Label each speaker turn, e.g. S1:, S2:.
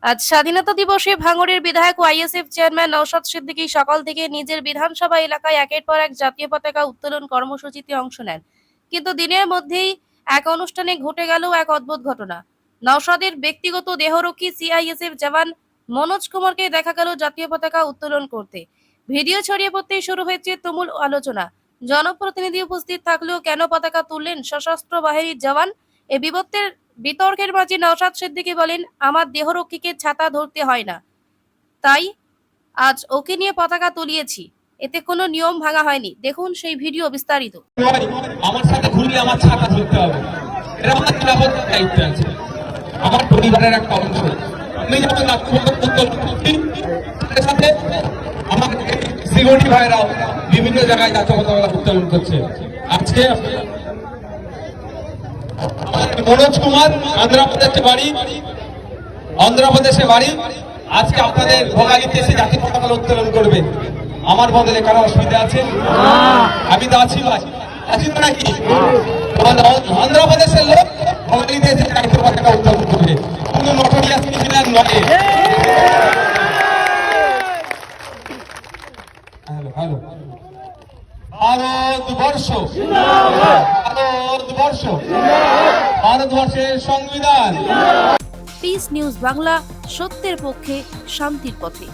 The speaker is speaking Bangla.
S1: আজ স্বাধীনতা দিবসে ভাঙড়ের বিধায়ক ও আইএসএফ চেয়ারম্যান নওশাদ সিদ্দিকী সকাল থেকে নিজের বিধানসভা এলাকায় একের পর এক জাতীয় পতাকা উত্তোলন কর্মসূচিতে অংশ নেন। কিন্তু দিনের মধ্যেই এক অনুষ্ঠানে ঘটে গেল এক অদ্ভুত ঘটনা। নওশাদের ব্যক্তিগত দেহরক্ষী সিআইএসএফ জওয়ান মনোজ কুমারকে দেখা গেল জাতীয় পতাকা উত্তোলন করতে। ভিডিও ছড়িয়ে পড়তেই শুরু হয়েছে তুমুল আলোচনা। জনপ্রতিনিধি উপস্থিত থাকলেও কেন পতাকা তুললেন সশস্ত্র বাহিনীর জওয়ান? এ বিতর্কের মাঝে নওশাদ সিদ্দিকী বলেন, আমার দেহরক্ষীকে ছাতা ধরতে হয় না, তাই আজ ওকে নিয়ে পতাকা তুলিয়েছি। এতে কোনো নিয়ম ভাঙা হয়নি। দেখুন সেই ভিডিও বিস্তারিত।
S2: আমার সাথে ঘুরলে আমার ছাতা ধরতে হবে, এটা আমার নিরাপত্তার দায়িত্ব আছে, আমার পরিবারের একটা অংশ। আমি যখন সাথে আমার সিকিউরিটি ভাইরাও বিভিন্ন জায়গায় জাতীয় পতাকা উত্তোলন করছে। আজকে মনোজ কুমার অন্ধ্রপ্রদেশে বাড়ি, আজকে আপনাদের ভোগালিতে এসে জাতীয় পতাকা উত্তোলন করবে। আমার বদলে কারো অসুবিধা আছে? আমি তো আছি ভাই, আছি তো নাকি? অন্ধ্রপ্রদেশের লোক ভোগালিতে এসে জাতীয় পতাকা উত্তোলন করবে, কোনো নটোরিয়াস ক্রিমিনাল নয়। ভারতবর্ষের সংবিধান।
S1: পিস নিউজ বাংলা, সত্যের পক্ষে, শান্তির পথে।